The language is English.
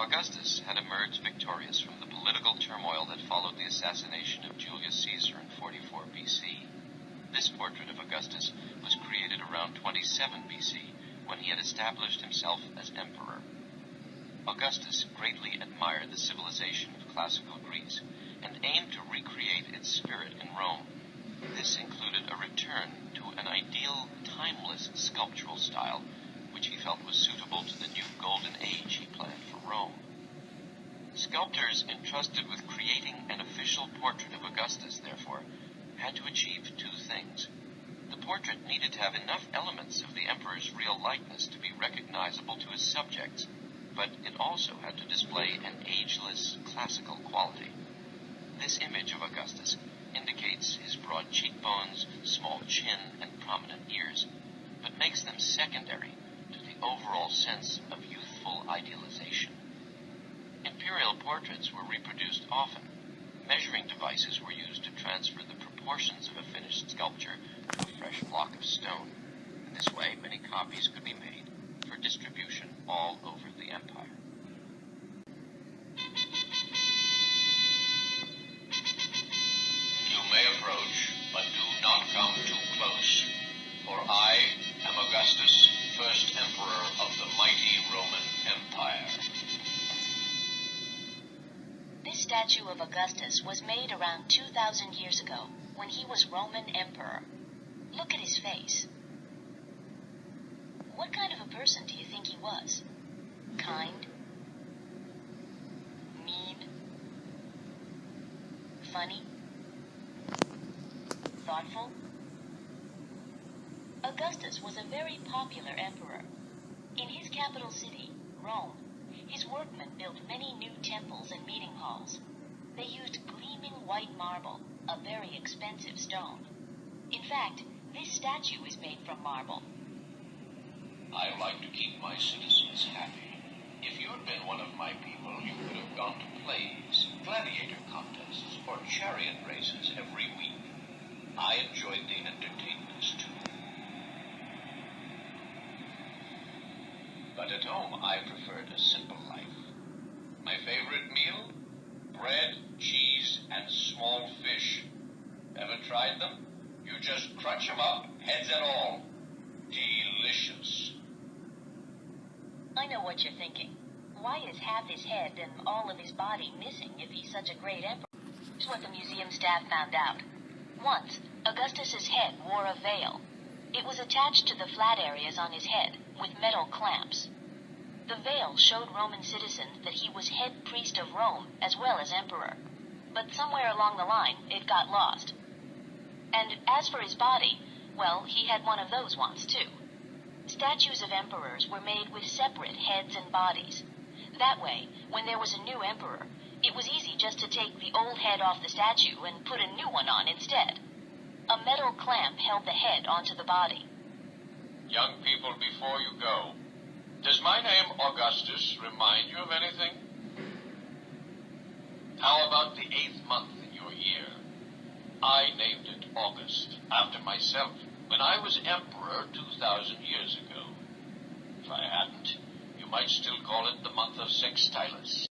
Augustus had emerged victorious from the political turmoil that followed the assassination of Julius Caesar in 44 BC. This portrait of Augustus was created around 27 BC, when he had established himself as emperor. Augustus greatly admired the civilization of classical Greece and aimed to recreate its spirit in Rome. This included a return to an ideal, timeless sculptural style, which he felt was suitable to the new golden age he planned for Rome. Sculptors entrusted with creating an official portrait of Augustus, therefore, had to achieve two things. The portrait needed to have enough elements of the emperor's real likeness to be recognizable to his subjects, but it also had to display an ageless, classical quality. This image of Augustus indicates his broad cheekbones, small chin, and prominent ears, but makes them secondary to the overall sense of youthful idealization. Imperial portraits were reproduced often. Measuring devices were used to transfer the proportions of a finished sculpture to a fresh block of stone. In this way, many copies could be made for distribution all over the empire. You may approach, but do not come too close, for I am Augustus, first emperor of the mighty Roman Empire. This statue of Augustus was made around 2,000 years ago, when he was Roman emperor. Look at his face. What kind of a person do you think he was? Kind? Mean? Funny? Thoughtful? Augustus was a very popular emperor. In his capital city, Rome, his workmen built many new temples and meeting halls. They used gleaming white marble, a very expensive stone. In fact, this statue is made from marble. I like to keep my citizens happy. If you had been one of my people, you could have gone to plays, gladiator contests, or chariot races every week. I enjoyed the entertainments too. But at home, I preferred a simple life. My favorite meal? Bread, cheese, and small fish. Ever tried them? You just crunch them up, heads and all. Delicious. I know what you're thinking. Why is half his head and all of his body missing if he's such a great emperor? Here's what the museum staff found out. Once, Augustus's head wore a veil. It was attached to the flat areas on his head with metal clamps. The veil showed Roman citizens that he was head priest of Rome as well as emperor. But somewhere along the line, it got lost. And as for his body, well, he had one of those once too. Statues of emperors were made with separate heads and bodies. That way, when there was a new emperor, it was easy just to take the old head off the statue and put a new one on instead. A metal clamp held the head onto the body. Young people, before you go, does my name Augustus remind you of anything? How about the 8th month in your year? I named it August, after myself, when I was emperor 2,000 years ago. If I hadn't, you might still call it the month of Sextilis.